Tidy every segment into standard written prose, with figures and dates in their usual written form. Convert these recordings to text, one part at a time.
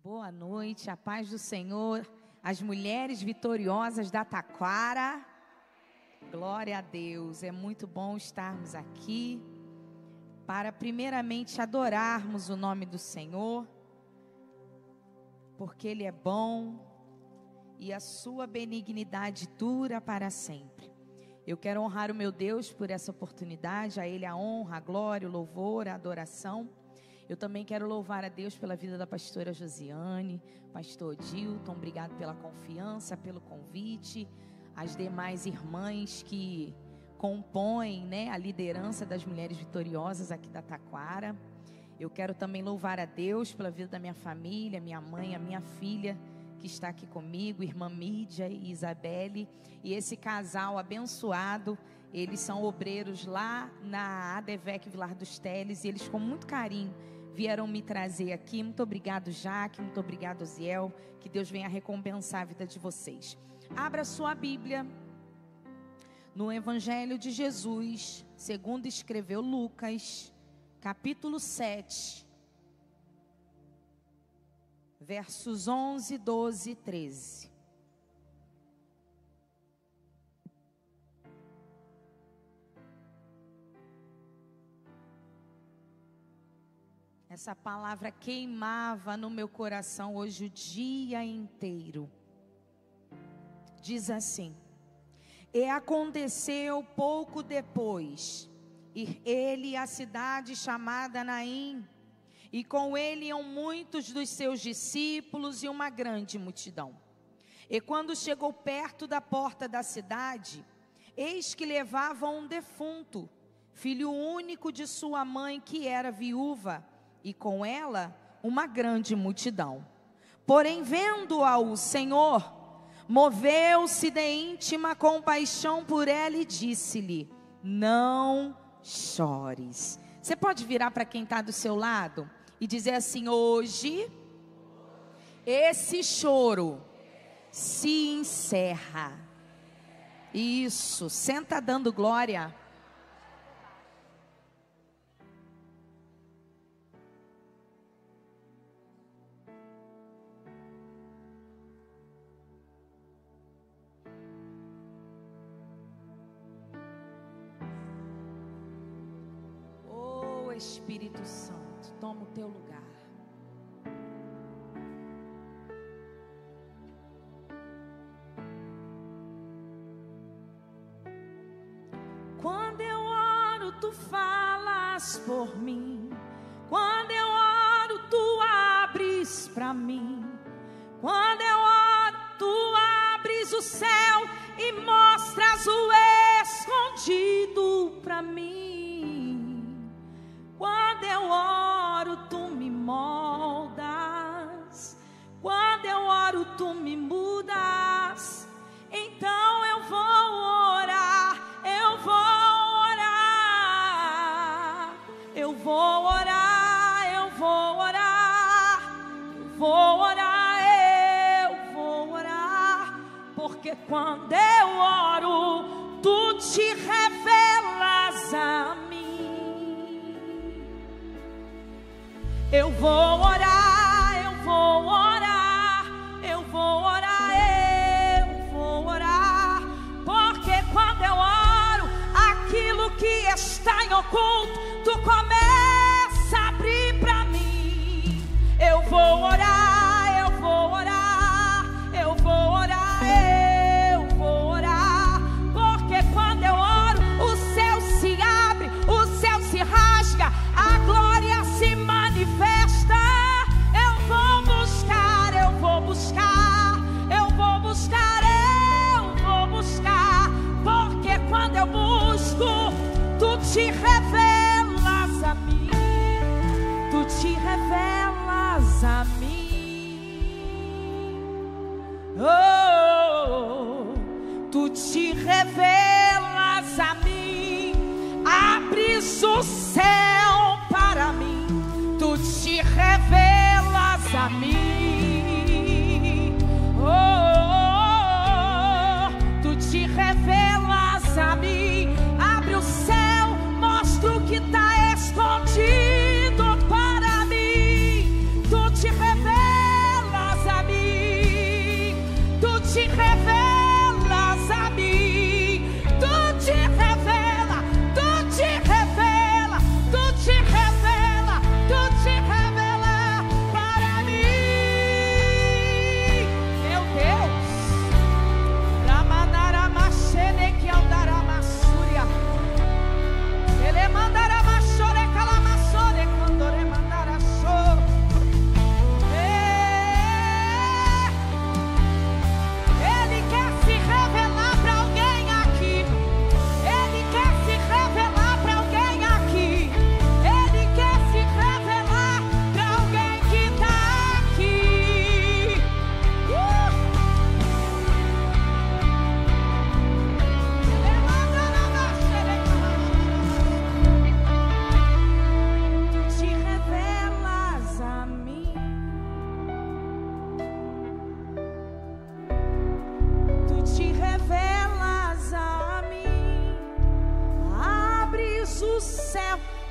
Boa noite, a paz do Senhor, as mulheres vitoriosas da Taquara. Glória a Deus, é muito bom estarmos aqui para primeiramente adorarmos o nome do Senhor, porque Ele é bom e a sua benignidade dura para sempre. Eu quero honrar o meu Deus por essa oportunidade, a Ele a honra, a glória, o louvor, a adoração. Eu também quero louvar a Deus pela vida da pastora Josiane, pastor Dilton, obrigado pela confiança, pelo convite, as demais irmãs que compõem, a liderança das mulheres vitoriosas aqui da Taquara. Eu quero também louvar a Deus pela vida da minha família, minha mãe, a minha filha que está aqui comigo, irmã Mídia e Isabelle, e esse casal abençoado. Eles são obreiros lá na ADVEC Vilar dos Teles e eles com muito carinho vieram me trazer aqui. Muito obrigado, Jaque, muito obrigado, Ziel. Que Deus venha recompensar a vida de vocês. Abra sua Bíblia no Evangelho de Jesus, segundo escreveu Lucas, capítulo 7, versos 11, 12 e 13. Essa palavra queimava no meu coração hoje o dia inteiro. Diz assim: e aconteceu pouco depois, ir ele à cidade chamada Naim, e com ele iam muitos dos seus discípulos e uma grande multidão. E quando chegou perto da porta da cidade, eis que levavam um defunto, filho único de sua mãe, que era viúva, e com ela uma grande multidão. Porém, vendo-a o Senhor, moveu-se de íntima compaixão por ela e disse-lhe: não chores. Você pode virar para quem está do seu lado e dizer assim: hoje esse choro se encerra. Isso, senta dando glória. Espírito Santo, toma o teu lugar. Quando eu oro, tu falas por mim. Quando eu oro, tu abres para mim. Quando eu oro, tu abres o céu e mostras o escondido para mim. Quando eu oro, tu me moldas. Quando eu oro, tu me mudas. Então eu vou orar, eu vou orar. Eu vou orar, eu vou orar. Eu vou orar, eu vou orar. Porque quando eu oro, tu te revelas a mim. Eu vou orar, eu vou orar, eu vou orar, eu vou orar. Porque quando eu oro, aquilo que está em oculto, tu começa a abrir para mim. Eu vou orar, eu vou orar, eu vou orar, eu vou orar. Porque quando eu oro, o céu se abre, o céu se rasga, a glória se manifesta. Eu vou buscar, eu vou buscar, eu vou buscar, eu vou buscar. Porque quando eu busco, tu te revelas a mim. Tu te revelas a mim. Oh, tu te revelas a mim. Abres o céu para mim. Tu te revelas a mim. Oh, tu te revelas a mim. Abre o céu, mostra o que está escondido para mim. Tu te revelas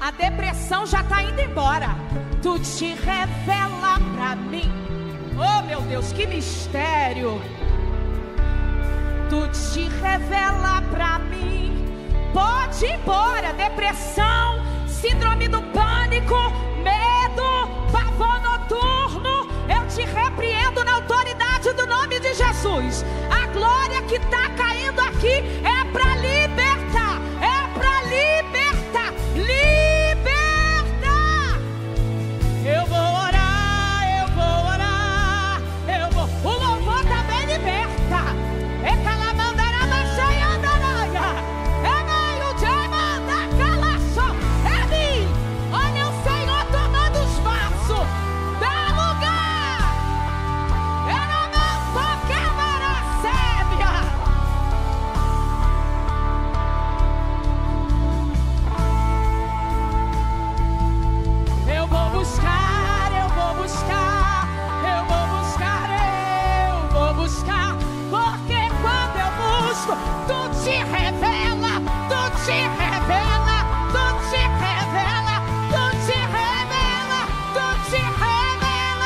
A depressão já está indo embora. Tu te revela pra mim. Oh meu Deus, que mistério. Tu te revela pra mim. Pode ir embora. Depressão, síndrome do pânico, medo, pavor noturno. Eu te repreendo na autoridade do nome de Jesus. A glória que está caindo aqui é para libertar. É para libertar. Liberta. Eu vou orar, eu vou orar, eu vou. O louvor também liberta. É calamandarama cheia andaraia. É meio de manda calaço. É mim. Olha o Senhor tomando os vasos. Dá lugar. É na mão câmara sébia. Eu vou buscar, eu vou buscar, eu vou buscar, eu vou buscar. Porque quando eu busco, tu te revela, tu te revela, tu te revela, tu te revela, tu te revela.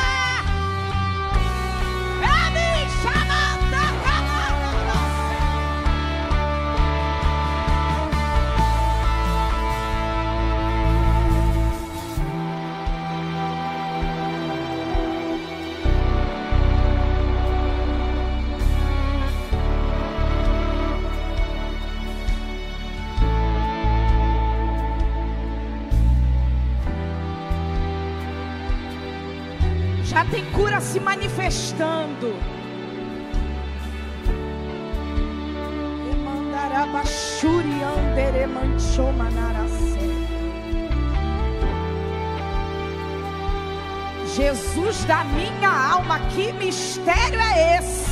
É me chamando a já tem cura se manifestando. Jesus da minha alma, que mistério é esse?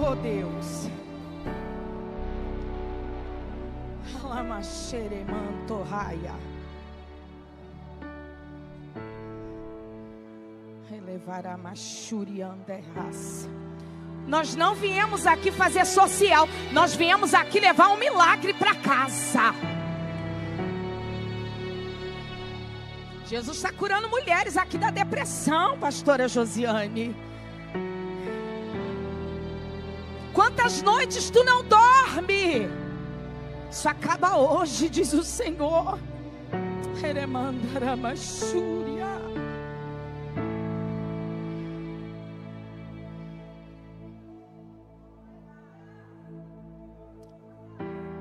Oh Deus, Alamaxeremantorraia, relevar a machurianderraça. Nós não viemos aqui fazer social, nós viemos aqui levar um milagre para casa. Jesus está curando mulheres aqui da depressão, pastora Josiane. Quantas noites tu não dorme? Isso acaba hoje, diz o Senhor.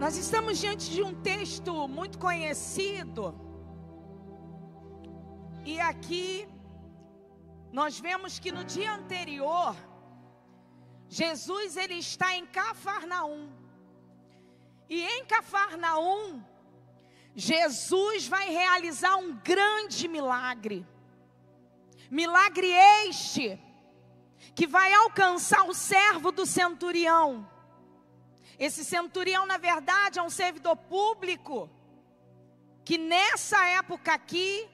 Nós estamos diante de um texto muito conhecido. E aqui nós vemos que no dia anterior Jesus ele está em Cafarnaum. E em Cafarnaum Jesus vai realizar um grande milagre. Milagre este que vai alcançar o servo do centurião. Esse centurião, na verdade, é um servidor público que nessa época aqui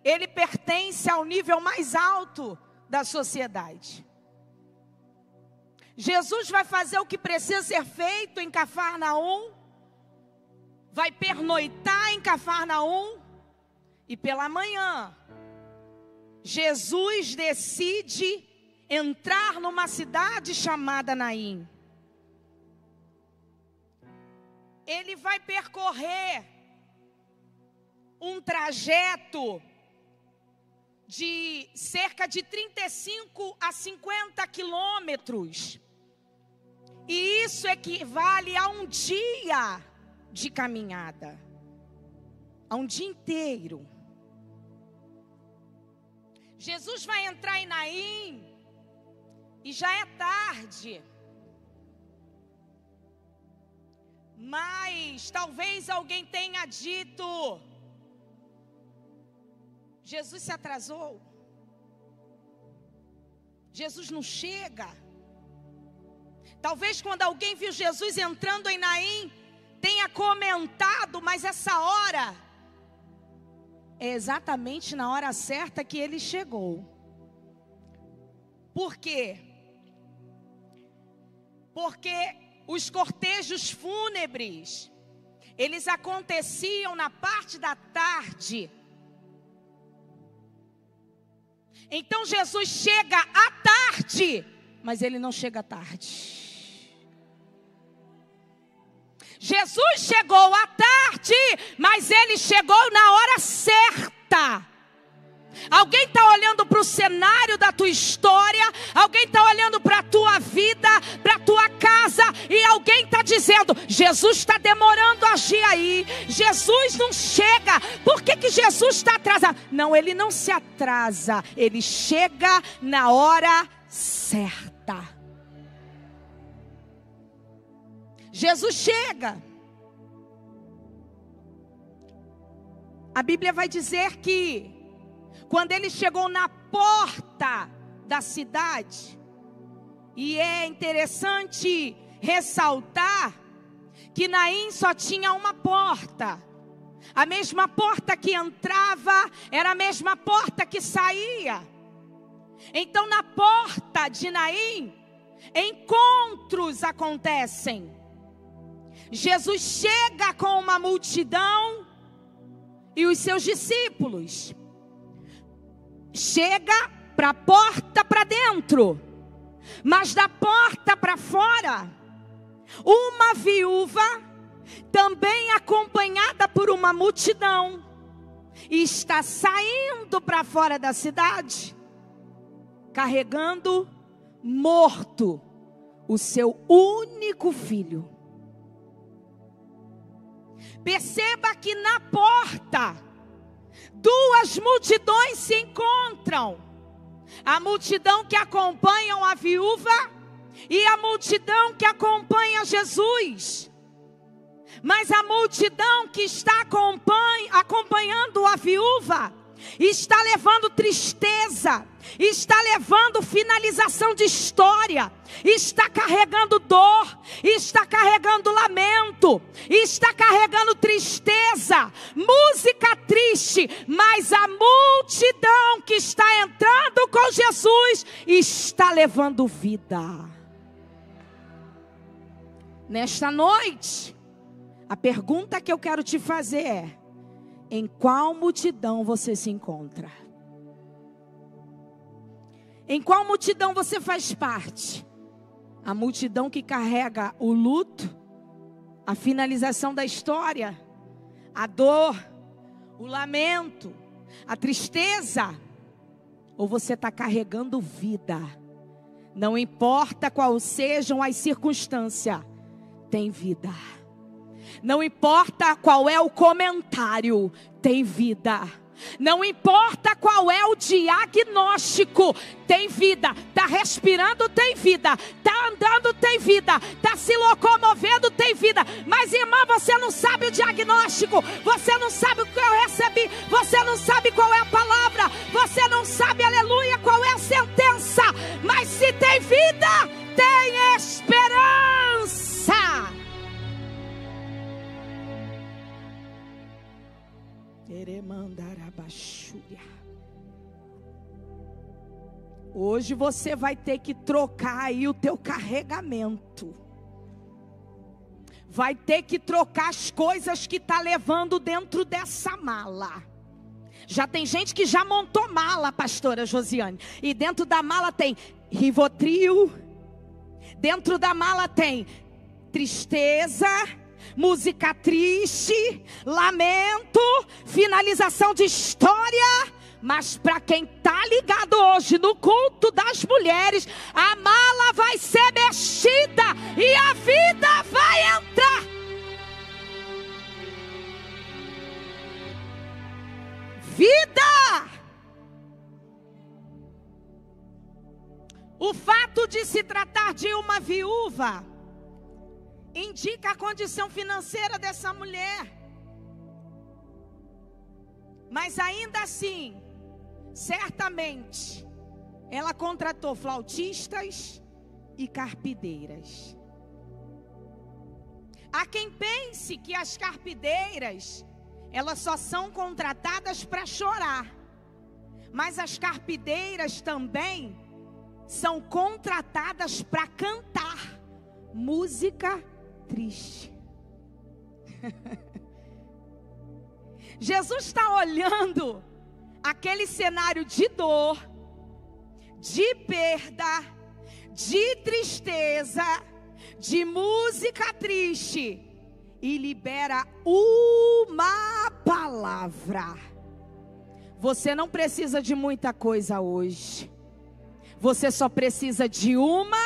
ele pertence ao nível mais alto da sociedade. Jesus vai fazer o que precisa ser feito em Cafarnaum, vai pernoitar em Cafarnaum, e pela manhã, Jesus decide entrar numa cidade chamada Naim. Ele vai percorrer um trajeto de cerca de 35 a 50 quilômetros. E isso equivale a um dia de caminhada. A um dia inteiro. Jesus vai entrar em Naim e já é tarde. Mas talvez alguém tenha dito: Jesus se atrasou. Jesus não chega. Talvez quando alguém viu Jesus entrando em Naim, tenha comentado, mas essa hora é exatamente na hora certa que ele chegou. Por quê? Porque os cortejos fúnebres, eles aconteciam na parte da tarde. Então Jesus chega à tarde, mas ele não chega à tarde. Jesus chegou à tarde, mas ele chegou na hora certa. Alguém está olhando para o cenário da tua história, alguém está olhando para a tua vida, para a tua casa, e alguém está dizendo: Jesus está demorando a agir aí, Jesus não chega, por que Jesus está atrasado? Não, ele não se atrasa, ele chega na hora certa. Jesus chega. A Bíblia vai dizer que quando ele chegou na porta da cidade, e é interessante ressaltar que Naim só tinha uma porta. A mesma porta que entrava era a mesma porta que saía. Então na porta de Naim, encontros acontecem. Jesus chega com uma multidão e os seus discípulos. Chega para a porta para dentro, mas da porta para fora, uma viúva, também acompanhada por uma multidão, está saindo para fora da cidade, carregando morto o seu único filho. Perceba que na porta, duas multidões se encontram. A multidão que acompanha a viúva e a multidão que acompanha Jesus. Mas a multidão que está acompanhando a viúva está levando tristeza, está levando finalização de história, está carregando dor, está carregando lamento, está carregando tristeza, música triste. Mas a multidão que está entrando com Jesus está levando vida. Nesta noite, a pergunta que eu quero te fazer é: em qual multidão você se encontra? Em qual multidão você faz parte? A multidão que carrega o luto, a finalização da história, a dor, o lamento, a tristeza? Ou você está carregando vida? Não importa quais sejam as circunstâncias, tem vida. Não importa qual é o comentário, tem vida. Não importa qual é o diagnóstico, tem vida. Está respirando, tem vida. Está andando, tem vida. Está se locomovendo, tem vida. Mas irmã, você não sabe o diagnóstico. Você não sabe o que eu recebi. Você não sabe qual é a palavra. Você não sabe, aleluia, qual é a sentença. Mas se tem vida, tem esperança. Hoje você vai ter que trocar aí o teu carregamento. Vai ter que trocar as coisas que está levando dentro dessa mala. Já tem gente que já montou mala, pastora Josiane. E dentro da mala tem Rivotril. Dentro da mala tem tristeza, música triste, lamento, finalização de história. Mas para quem está ligado hoje no culto das mulheres, a mala vai ser mexida e a vida vai entrar. Vida! O fato de se tratar de uma viúva indica a condição financeira dessa mulher. Mas ainda assim, certamente, ela contratou flautistas e carpideiras. Há quem pense que as carpideiras, elas só são contratadas para chorar. Mas as carpideiras também são contratadas para cantar música triste. Jesus está olhando aquele cenário de dor, de perda, de tristeza, de música triste, e libera uma palavra. Você não precisa de muita coisa hoje. Você só precisa de uma.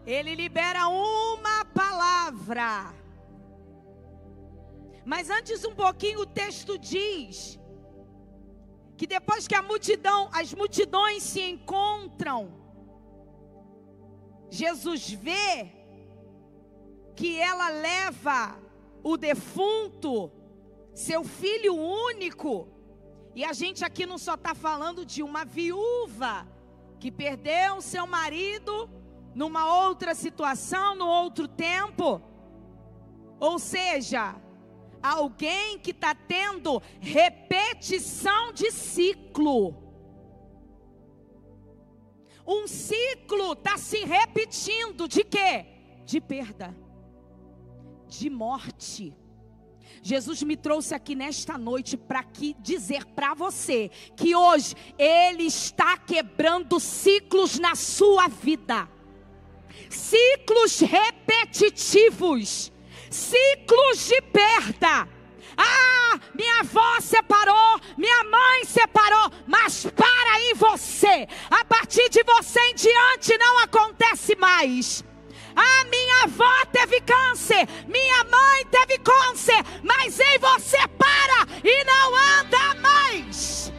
Ele libera uma palavra. Mas antes um pouquinho o texto diz que depois que as multidões se encontram, Jesus vê que ela leva o defunto, seu filho único. E a gente aqui não só está falando de uma viúva que perdeu seu marido numa outra situação, no outro tempo. Ou seja, alguém que está tendo repetição de ciclo. Um ciclo está se repetindo de quê? De perda, de morte. Jesus me trouxe aqui nesta noite para dizer para você que hoje Ele está quebrando ciclos na sua vida. Ciclos repetitivos, ciclos de perda. Ah, minha avó separou, minha mãe separou, mas para em você. A partir de você em diante não acontece mais. Ah, minha avó teve câncer, minha mãe teve câncer, mas em você para e não anda mais.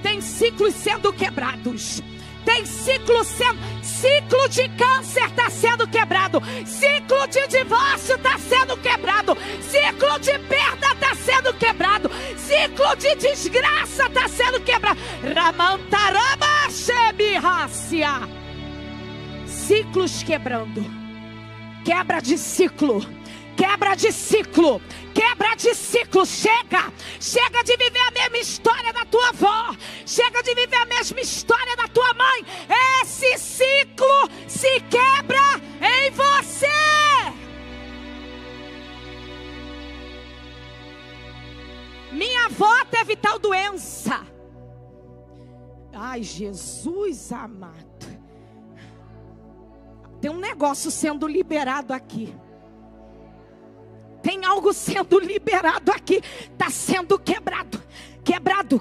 Tem ciclos sendo quebrados. Tem ciclo de câncer está sendo quebrado. Ciclo de divórcio está sendo quebrado. Ciclo de perda está sendo quebrado. Ciclo de desgraça está sendo quebrado. Ciclos quebrando. Quebra de ciclo. Quebra de ciclo. Quebra de ciclo. Chega. Chega de viver a mesma história da tua avó. Chega de viver a mesma história da tua mãe. Esse ciclo se quebra em você. Minha avó teve tal doença. Ai, Jesus amado. Tem um negócio sendo liberado aqui. Tem algo sendo liberado aqui. Está sendo quebrado. Quebrado.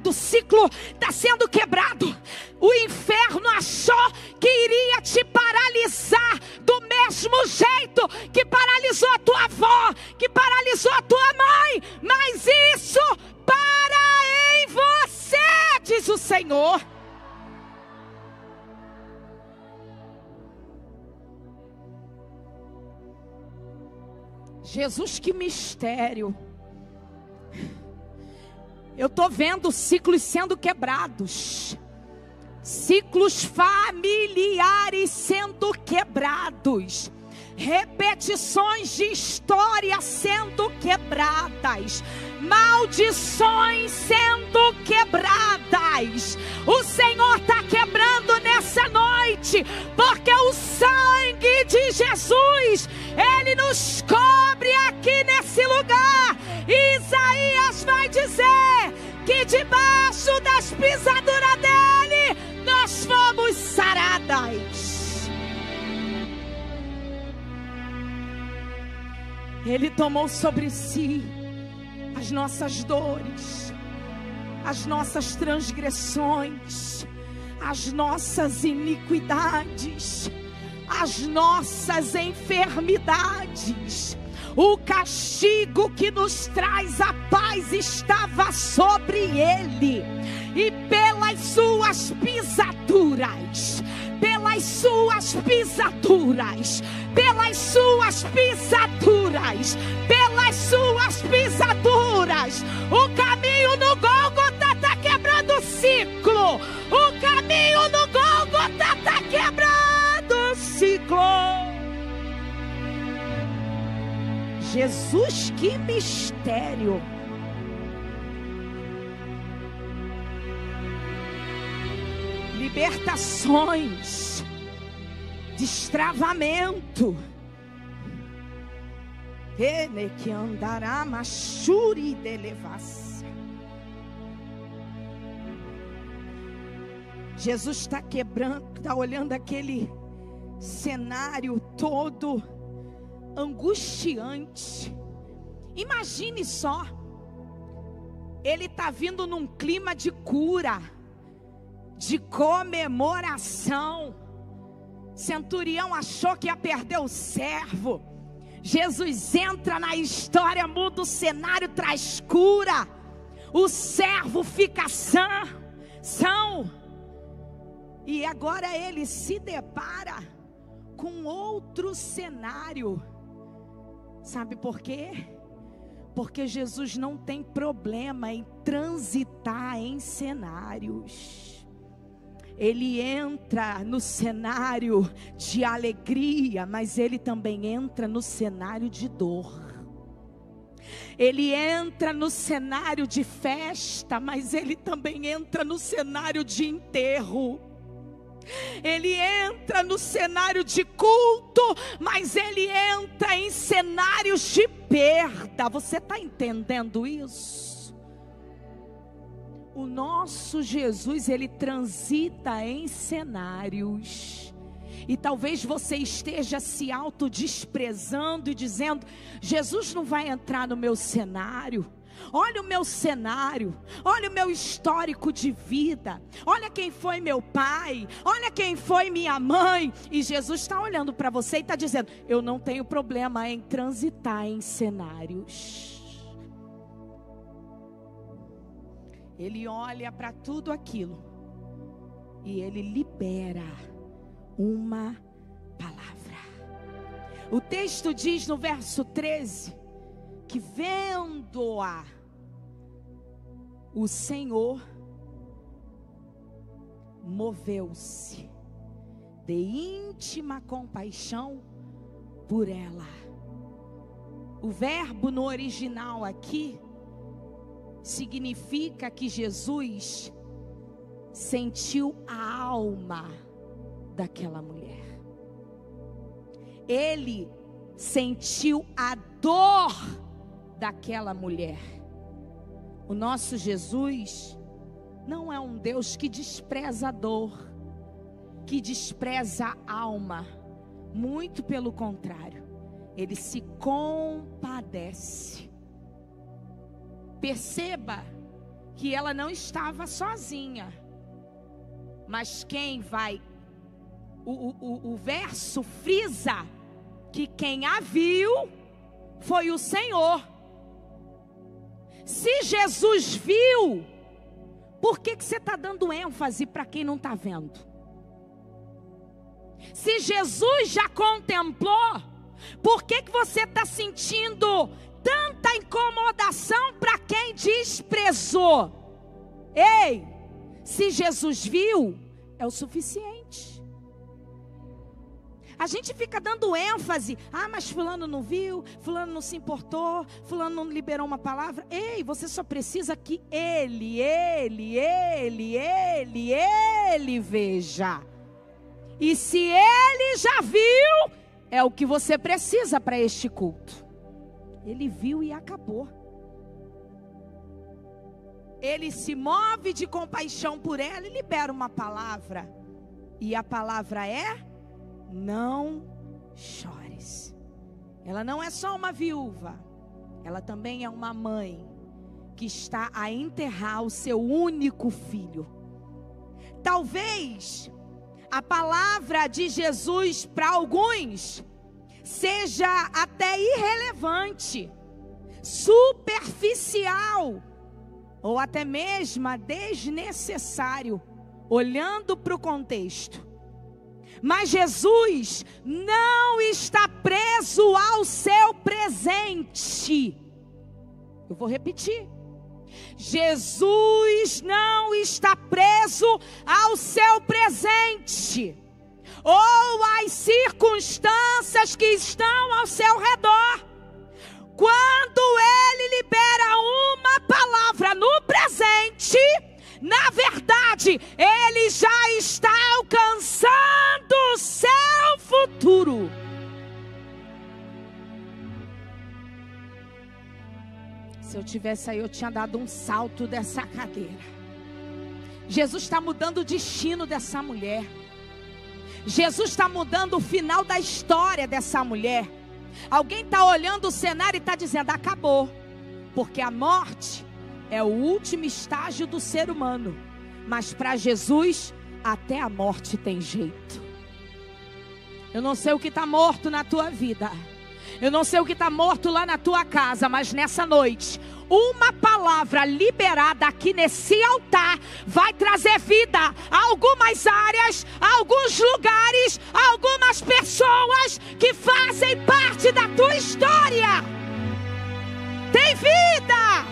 O ciclo está sendo quebrado. O inferno achou que iria te paralisar do mesmo jeito que paralisou a tua avó, que paralisou a tua mãe. Mas isso para em você, diz o Senhor. Jesus, que mistério. Eu estou vendo ciclos sendo quebrados. Ciclos familiares sendo quebrados. Repetições de história sendo quebradas. Maldições sendo quebradas. O Senhor está quebrando nessa noite, porque o sangue de Jesus, Ele nos cobre aqui nesse lugar. Ele tomou sobre si as nossas dores, as nossas transgressões, as nossas iniquidades, as nossas enfermidades. O castigo que nos traz a paz estava sobre ele, e pelas suas pisaduras, pelas suas pisaduras, pelas suas pisaduras, pelas suas pisaduras, o caminho no Gólgota está quebrando o ciclo. O caminho no Gólgota está quebrando o ciclo. Jesus, que mistério! Libertações, destravamento. Ele que andará machuri de levaça. Jesus está quebrando, está olhando aquele cenário todo angustiante. Imagine só, ele está vindo num clima de cura, de comemoração. Centurião achou que ia perder o servo. Jesus entra na história, muda o cenário, traz cura. O servo fica são. E agora ele se depara com outro cenário. Sabe por quê? Porque Jesus não tem problema em transitar em cenários. Ele entra no cenário de alegria, mas ele também entra no cenário de dor. Ele entra no cenário de festa, mas ele também entra no cenário de enterro. Ele entra no cenário de culto, mas ele entra em cenários de perda. Você está entendendo isso? O nosso Jesus, ele transita em cenários. E talvez você esteja se autodesprezando e dizendo: Jesus não vai entrar no meu cenário. Olha o meu cenário, olha o meu histórico de vida, olha quem foi meu pai, olha quem foi minha mãe. E Jesus está olhando para você e está dizendo: eu não tenho problema em transitar em cenários. Ele olha para tudo aquilo e ele libera uma palavra. O texto diz no verso 13 que, vendo-a, o Senhor moveu-se de íntima compaixão por ela. O verbo no original aqui significa que Jesus sentiu a alma daquela mulher. Ele sentiu a dor daquela mulher. O nosso Jesus não é um Deus que despreza a dor, que despreza a alma. Muito pelo contrário, ele se compadece. Perceba que ela não estava sozinha, mas quem vai, o verso frisa que quem a viu foi o Senhor. Se Jesus viu, por que você está dando ênfase para quem não está vendo? Se Jesus já contemplou, por que você está sentindo tanta incomodação para quem desprezou? Ei, se Jesus viu, é o suficiente. A gente fica dando ênfase: ah, mas fulano não viu, fulano não se importou, fulano não liberou uma palavra. Ei, você só precisa que ele veja. E se ele já viu, é o que você precisa para este culto. Ele viu e acabou. Ele se move de compaixão por ela e libera uma palavra. E a palavra é: não chores. Ela não é só uma viúva, ela também é uma mãe que está a enterrar o seu único filho. Talvez a palavra de Jesus para alguns seja até irrelevante, superficial, ou até mesmo desnecessário, olhando para o contexto. Mas Jesus não está preso ao seu presente. Eu vou repetir. Jesus não está preso ao seu presente, ou às circunstâncias que estão ao seu redor. Quando Ele libera uma palavra no presente, na verdade, Ele já está alcançando o seu futuro. Se eu tivesse aí, eu tinha dado um salto dessa cadeira. Jesus está mudando o destino dessa mulher. Jesus está mudando o final da história dessa mulher. Alguém está olhando o cenário e está dizendo: acabou. Porque a morte é o último estágio do ser humano. Mas para Jesus, até a morte tem jeito. Eu não sei o que está morto na tua vida. Eu não sei o que está morto lá na tua casa. Mas nessa noite, uma palavra liberada aqui nesse altar vai trazer vida a algumas áreas, a alguns lugares, a algumas pessoas que fazem parte da tua história. Tem vida!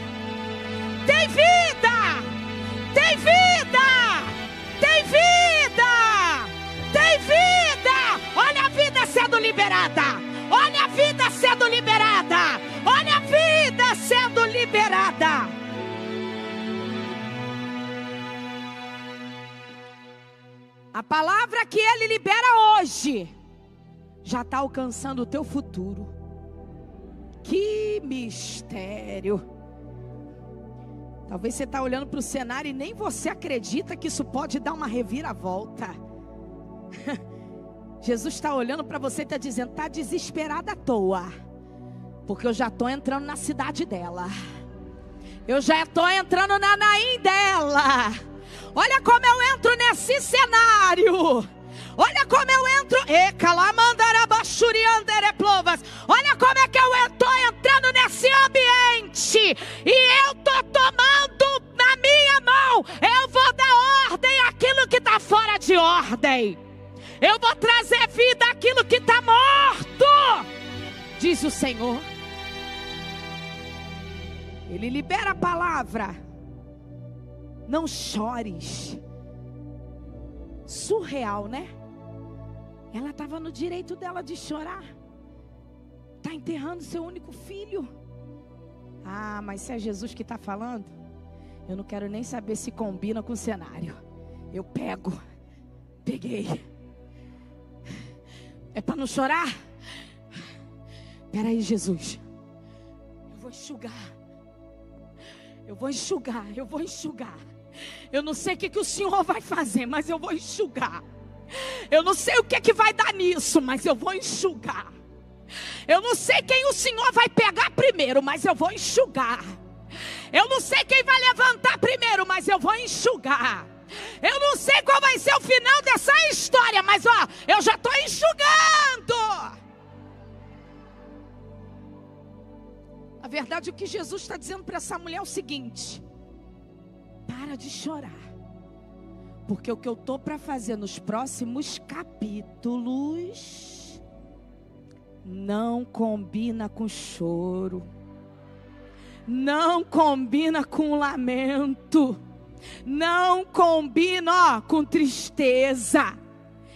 Tem vida! Tem vida! Tem vida! Tem vida! Olha a vida sendo liberada! Olha a vida sendo liberada! Olha a vida sendo liberada! A palavra que Ele libera hoje já está alcançando o teu futuro. Que mistério! Talvez você está olhando para o cenário e nem você acredita que isso pode dar uma reviravolta. Jesus está olhando para você e está dizendo: está desesperada à toa, porque eu já estou entrando na cidade dela. Eu já estou entrando na Naim dela. Olha como eu entro nesse cenário. Olha como eu entro. Olha como é que eu estou entrando nesse ambiente. E eu estou tomando na minha mão. Eu vou dar ordem àquilo que está fora de ordem. Eu vou trazer vida àquilo que está morto, diz o Senhor. Ele libera a palavra. Não chores. Surreal, né? Ela estava no direito dela de chorar. Está enterrando seu único filho. Ah, mas se é Jesus que está falando, eu não quero nem saber se combina com o cenário. Eu peguei. É para não chorar? Espera aí, Jesus. Eu vou enxugar. Eu não sei o que o Senhor vai fazer, mas eu vou enxugar. Eu não sei o que vai dar nisso, mas eu vou enxugar. Eu não sei quem o Senhor vai pegar primeiro, mas eu vou enxugar. Eu não sei quem vai levantar primeiro, mas eu vou enxugar. Eu não sei qual vai ser o final dessa história, mas eu já estou enxugando. Na verdade, o que Jesus está dizendo para essa mulher é o seguinte: para de chorar, porque o que eu estou para fazer nos próximos capítulos não combina com choro, não combina com lamento, não combina com tristeza.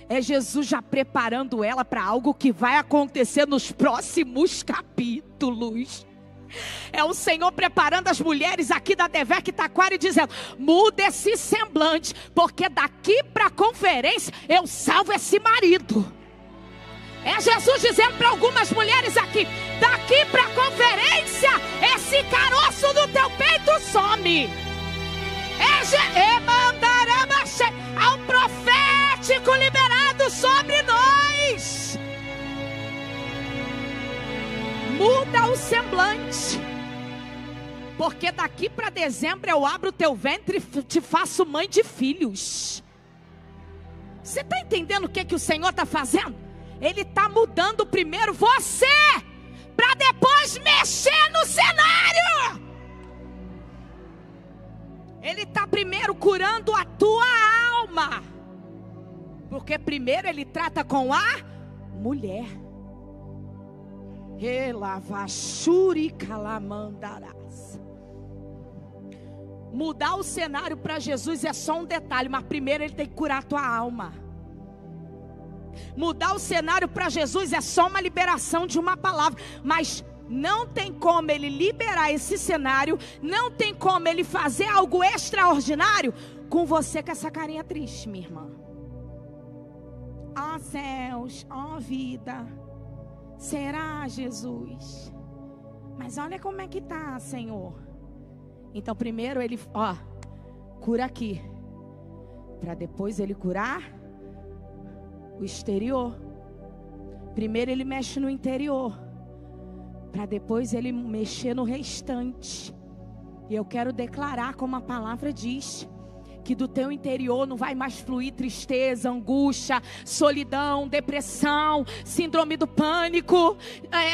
É Jesus já preparando ela para algo que vai acontecer nos próximos capítulos. É o Senhor preparando as mulheres aqui da Devec Taquari, dizendo: muda esse semblante, porque daqui para a conferência eu salvo esse marido. É Jesus dizendo para algumas mulheres aqui: daqui para a conferência esse caroço do teu peito some. Há um profético liberado sobre nós. semblante. Porque daqui para dezembro eu abro o teu ventre e te faço mãe de filhos. Você está entendendo o que o Senhor está fazendo? Ele está mudando primeiro você, para depois mexer no cenário. Ele está primeiro curando a tua alma. Porque primeiro ele trata com a mulher. Mudar o cenário para Jesus é só um detalhe, mas primeiro ele tem que curar a tua alma. Mudar o cenário para Jesus é só uma liberação de uma palavra, mas não tem como ele liberar esse cenário, não tem como ele fazer algo extraordinário com você com essa carinha triste, minha irmã. Ó céus, ó vida, será Jesus? Mas olha como é que tá, Senhor. Então primeiro ele, cura aqui, para depois ele curar o exterior. Primeiro ele mexe no interior, para depois ele mexer no restante. E eu quero declarar, como a palavra diz, que do teu interior não vai mais fluir tristeza, angústia, solidão, depressão, síndrome do pânico,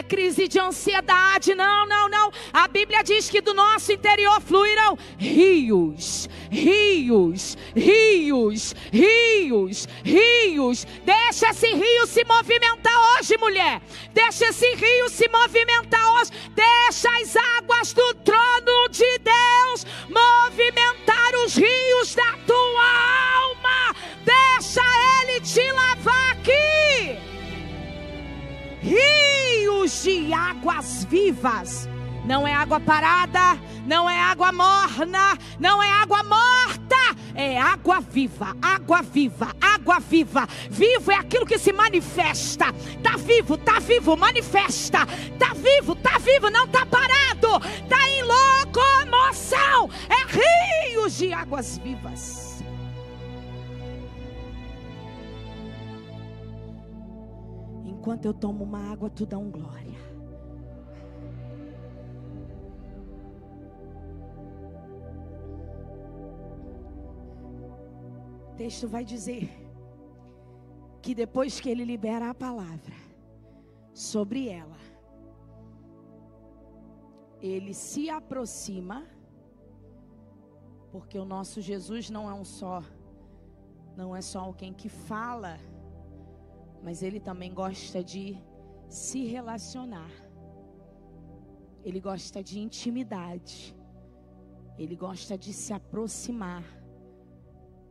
crise de ansiedade. Não, não, não. A Bíblia diz que do nosso interior fluirão rios, rios, rios, rios, rios. Deixa esse rio se movimentar hoje, mulher. Deixa esse rio se movimentar hoje. Deixa as águas do trono de Deus movimentar os rios da tua alma. Deixa ele te lavar aqui. Rios de águas vivas. Não é água parada, não é água morna, não é água morta, é água viva, água viva, água viva. Vivo é aquilo que se manifesta. Tá vivo, manifesta. Tá vivo, não tá parado, tá em locomoção. É rios de águas vivas. Enquanto eu tomo uma água, tu dá um glória. O texto vai dizer que depois que ele libera a palavra sobre ela, ele se aproxima, porque o nosso Jesus não é só alguém que fala, mas ele também gosta de se relacionar. Ele gosta de intimidade. Ele gosta de se aproximar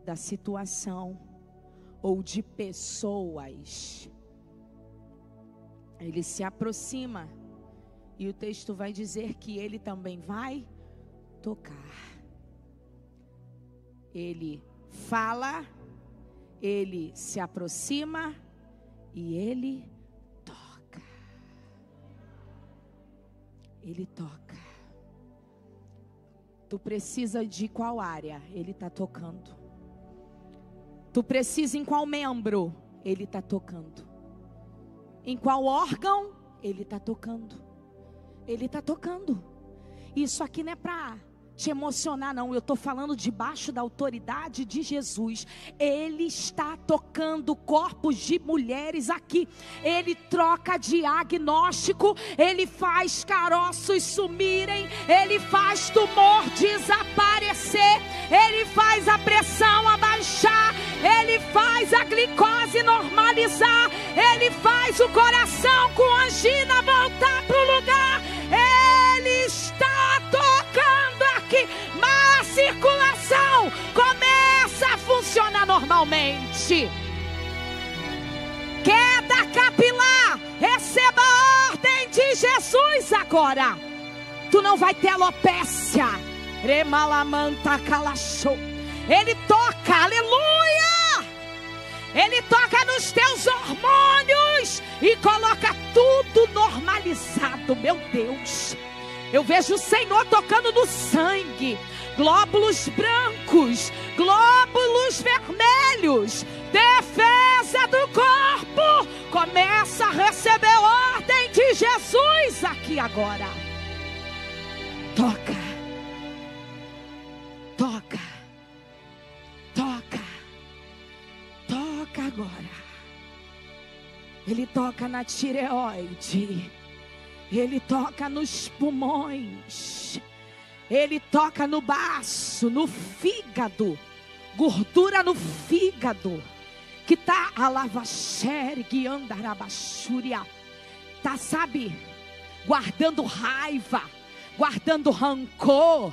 da situação ou de pessoas. Ele se aproxima e o texto vai dizer que ele também vai tocar. Ele fala, ele se aproxima e ele toca. Ele toca. Tu precisa de qual área? Ele está tocando. Tu precisa em qual membro? Ele está tocando. Em qual órgão? Ele está tocando. Ele está tocando. Isso aqui não é para te emocionar, não. Eu estou falando debaixo da autoridade de Jesus. Ele está tocando corpos de mulheres aqui. Ele troca diagnóstico. Ele faz caroços sumirem. Ele faz tumor desaparecer. Ele faz a pressão abaixar. Ele faz a glicose normalizar. Ele faz o coração com angina voltar para o lugar. Ele está tocando aqui. Mas a circulação começa a funcionar normalmente. Queda capilar. Receba a ordem de Jesus agora. Tu não vai ter alopécia. Remalamanta calachou. Ele toca, aleluia. Ele toca nos teus hormônios e coloca tudo normalizado. Meu Deus, eu vejo o Senhor tocando no sangue. Glóbulos brancos, glóbulos vermelhos, defesa do corpo. Começa a receber ordem de de Jesus aqui agora. Toca. Toca. Toca. Toca agora. Ele toca na tireoide. Ele toca nos pulmões. Ele toca no baço, no fígado. Gordura no fígado. Que tá a lavaxere, guiandarabachúria. Tá, sabe, guardando raiva, guardando rancor,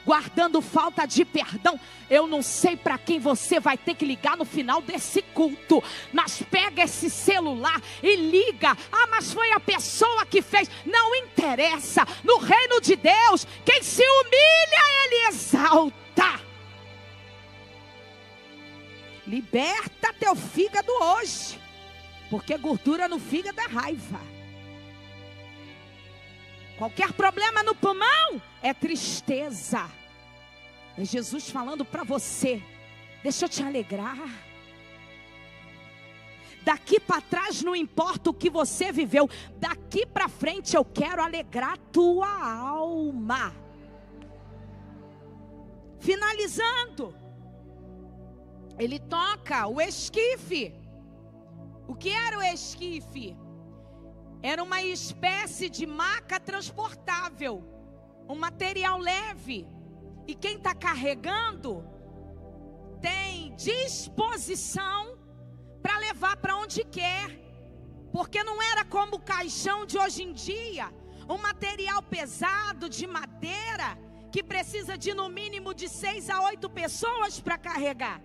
guardando falta de perdão. Eu não sei para quem você vai ter que ligar no final desse culto, mas pega esse celular e liga. Ah, mas foi a pessoa que fez. Não interessa. No reino de Deus, quem se humilha, Ele exalta. Liberta teu fígado hoje, porque gordura no fígado é raiva. Qualquer problema no pulmão é tristeza. É Jesus falando para você: deixa eu te alegrar. Daqui para trás não importa o que você viveu. Daqui para frente eu quero alegrar tua alma. Finalizando, ele toca o esquife. O que era o esquife? Era uma espécie de maca transportável, um material leve. E quem está carregando tem disposição para levar para onde quer. Porque não era como o caixão de hoje em dia, um material pesado de madeira, que precisa de no mínimo de 6 a 8 pessoas para carregar.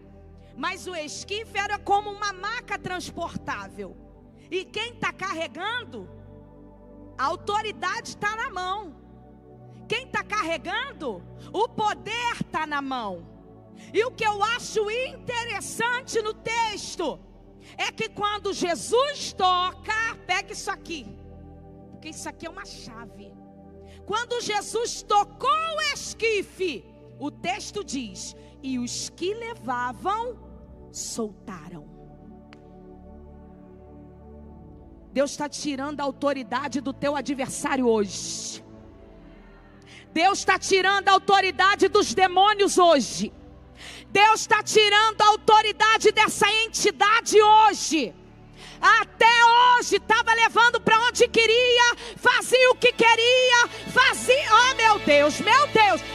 Mas o esquife era como uma maca transportável. E quem está carregando, a autoridade está na mão. Quem está carregando, o poder está na mão. E o que eu acho interessante no texto é que quando Jesus toca, pega isso aqui, porque isso aqui é uma chave. Quando Jesus tocou o esquife, o texto diz: e os que levavam soltaram. Deus está tirando a autoridade do teu adversário hoje. Deus está tirando a autoridade dos demônios hoje. Deus está tirando a autoridade dessa entidade hoje. Até hoje estava levando para onde queria, fazia o que queria, fazia, oh meu Deus,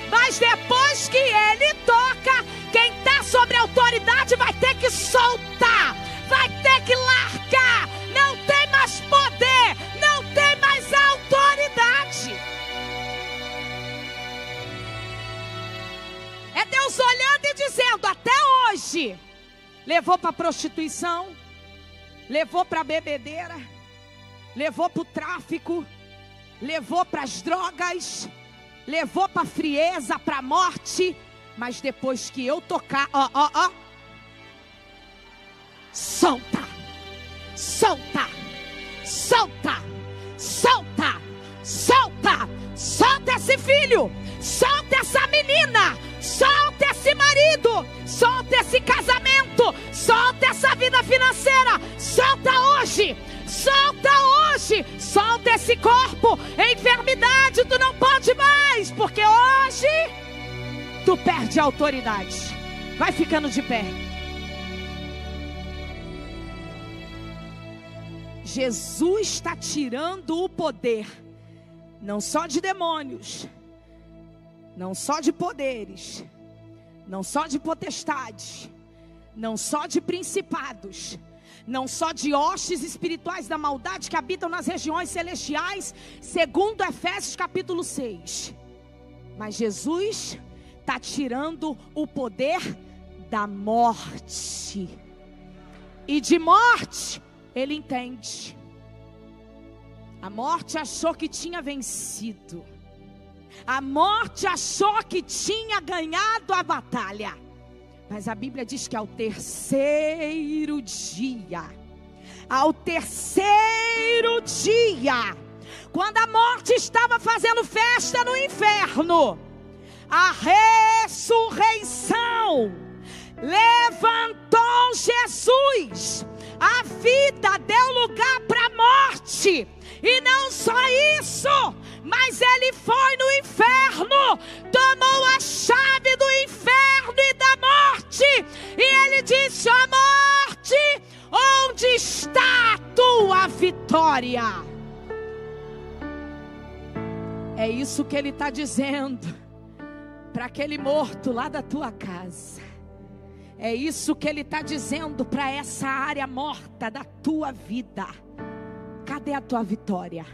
mas depois que Ele toca, quem está sobre a autoridade vai ter que soltar, vai ter que largar, não tem mais poder, não tem mais autoridade. É Deus olhando e dizendo: até hoje levou para prostituição, levou para a bebedeira, levou para o tráfico, levou para as drogas, levou para a frieza, para a morte. Mas depois que eu tocar, solta, solta, solta, solta, solta, solta esse filho, solta essa menina, solta esse marido, solta esse casamento, solta essa vida financeira, solta hoje, solta esse corpo, enfermidade, tu não pode mais, porque hoje tu perde a autoridade. Vai ficando de pé. Jesus está tirando o poder, não só de demônios, não só de poderes, não só de potestades, não só de principados, não só de hostes espirituais da maldade que habitam nas regiões celestiais, segundo Efésios capítulo 6. Mas Jesus está tirando o poder da morte. E de morte Ele entende. A morte achou que tinha vencido. A morte achou que tinha ganhado a batalha. Mas a Bíblia diz que ao terceiro dia, quando a morte estava fazendo festa no inferno, a ressurreição levantou Jesus. A vida deu lugar para a morte. E não só isso, mas ele foi no inferno, tomou a chave do inferno e da morte. E ele disse: ó morte, onde está a tua vitória? É isso que ele está dizendo para aquele morto lá da tua casa. É isso que ele está dizendo para essa área morta da tua vida. Cadê a tua vitória?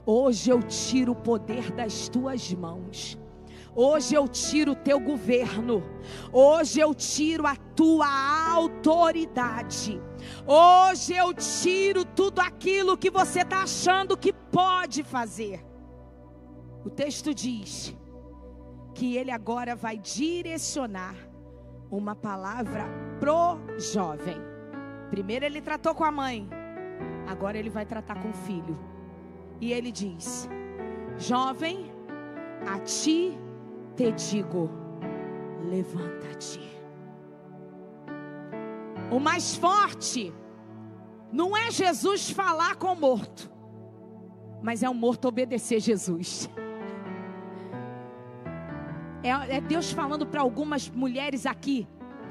Hoje eu tiro o poder das tuas mãos. Hoje eu tiro o teu governo. Hoje eu tiro a tua autoridade. Hoje eu tiro tudo aquilo que você está achando que pode fazer. O texto diz que ele agora vai direcionar uma palavra pro jovem. Primeiro ele tratou com a mãe, agora ele vai tratar com o filho. E ele diz: jovem, a ti te digo, levanta-te. O mais forte não é Jesus falar com o morto, mas é o morto obedecer Jesus. É Deus falando para algumas mulheres aqui: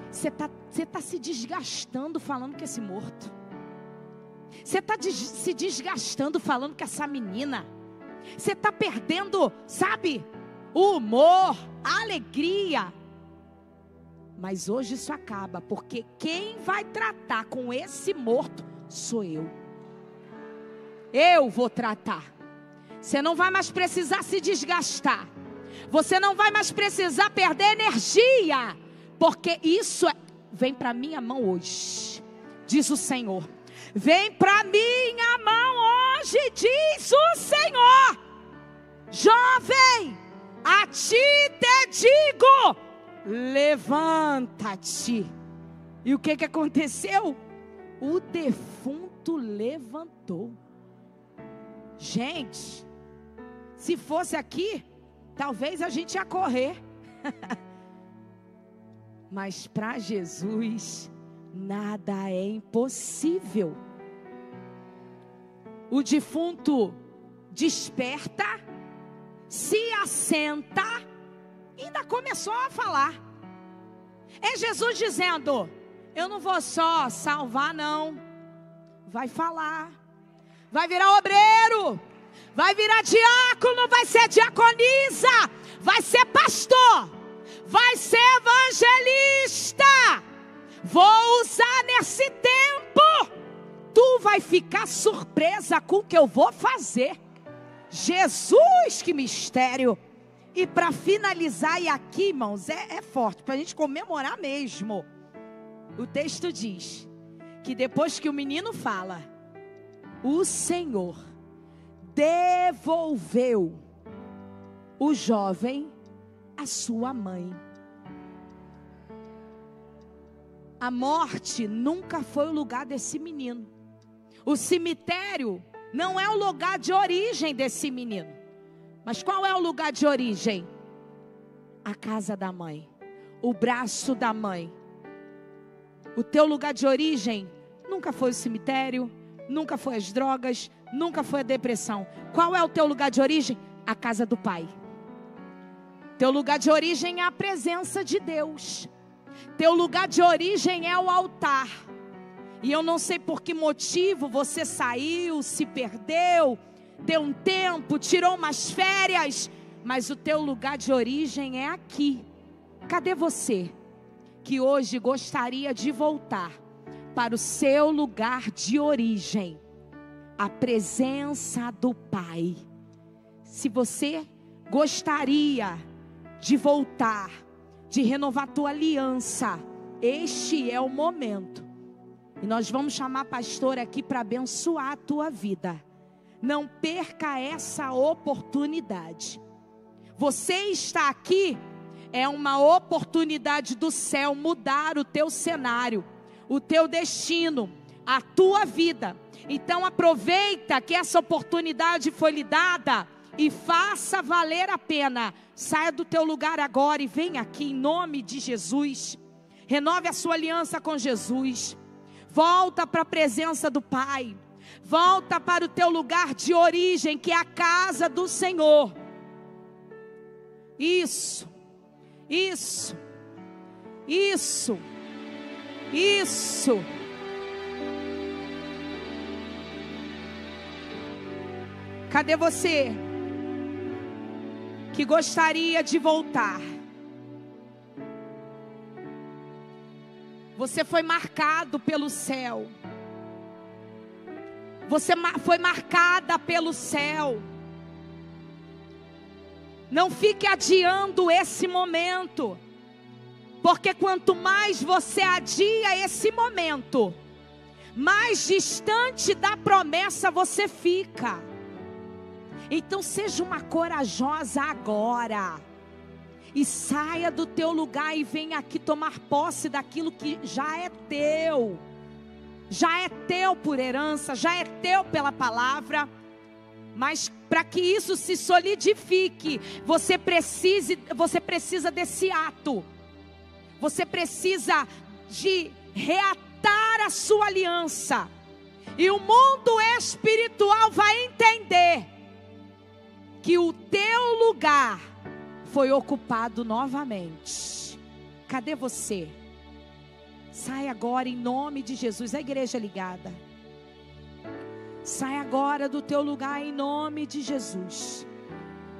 você tá se desgastando falando com esse morto. Você está se desgastando falando com essa menina. Você está perdendo, sabe, o humor, a alegria. Mas hoje isso acaba, porque quem vai tratar com esse morto sou eu. Eu vou tratar. Você não vai mais precisar se desgastar. Você não vai mais precisar perder energia, porque isso vem para minha mão hoje, diz o Senhor. Vem para minha mão hoje, diz o Senhor. Jovem, a ti te digo, levanta-te. E o que aconteceu? O defunto levantou. Gente, se fosse aqui, talvez a gente ia correr. Mas para Jesus nada é impossível. O defunto desperta, se assenta e ainda começou a falar. É Jesus dizendo: eu não vou só salvar não, vai falar, vai virar obreiro, vai virar diácono, vai ser diaconisa, vai ser pastor, vai ser evangelista. Vou usar nesse tempo. Tu vai ficar surpresa com o que eu vou fazer. Jesus, que mistério. E para finalizar, e aqui, irmãos, é forte, para a gente comemorar mesmo. O texto diz que depois que o menino fala, o Senhor devolveu o jovem à sua mãe. A morte nunca foi o lugar desse menino. O cemitério não é o lugar de origem desse menino. Mas qual é o lugar de origem? A casa da mãe, o braço da mãe. O teu lugar de origem nunca foi o cemitério, nunca foi as drogas, nunca foi a depressão. Qual é o teu lugar de origem? A casa do Pai. Teu lugar de origem é a presença de Deus. Teu lugar de origem é o altar. E eu não sei por que motivo você saiu, se perdeu, deu um tempo, tirou umas férias, mas o teu lugar de origem é aqui. Cadê você que hoje gostaria de voltar para o seu lugar de origem? A presença do Pai. Se você gostaria de voltar, de renovar a tua aliança, este é o momento. E nós vamos chamar a pastora aqui para abençoar a tua vida. Não perca essa oportunidade. Você está aqui, é uma oportunidade do céu mudar o teu cenário, o teu destino, a tua vida. Então aproveita que essa oportunidade foi lhe dada e faça valer a pena. Saia do teu lugar agora e venha aqui em nome de Jesus. Renove a sua aliança com Jesus. Volta para a presença do Pai. Volta para o teu lugar de origem, que é a casa do Senhor. Isso. Isso. Isso. Isso. Cadê você que gostaria de voltar? Você foi marcado pelo céu. Você foi marcada pelo céu. Não fique adiando esse momento. Porque quanto mais você adia esse momento, mais distante da promessa você fica. Então seja uma corajosa agora. E saia do teu lugar e venha aqui tomar posse daquilo que já é teu. Já é teu por herança, já é teu pela palavra. Mas para que isso se solidifique, você precisa desse ato. Você precisa de reatar a sua aliança. E o mundo espiritual vai entender que o teu lugar foi ocupado novamente. Cadê você? Sai agora em nome de Jesus. A igreja ligada. Sai agora do teu lugar em nome de Jesus.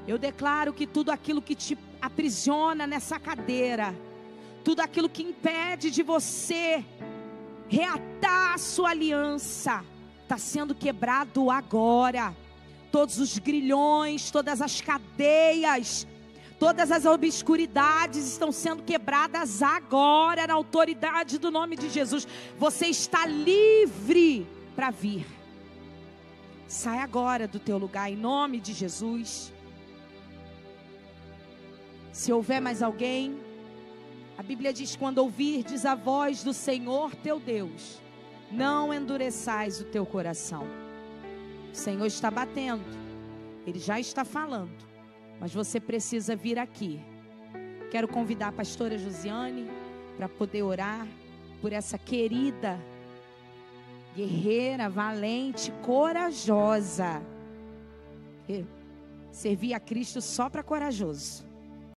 Eu declaro que tudo aquilo que te aprisiona nessa cadeira, tudo aquilo que impede de você reatar a sua aliança, está sendo quebrado agora. Todos os grilhões, todas as cadeias, todas as obscuridades estão sendo quebradas agora, na autoridade do nome de Jesus. Você está livre para vir. Sai agora do teu lugar em nome de Jesus. Se houver mais alguém, a Bíblia diz: quando ouvirdes a voz do Senhor teu Deus, não endureçais o teu coração. O Senhor está batendo, Ele já está falando, mas você precisa vir aqui. Quero convidar a pastora Josiane para poder orar por essa querida, guerreira, valente, corajosa. Servir a Cristo só para corajoso.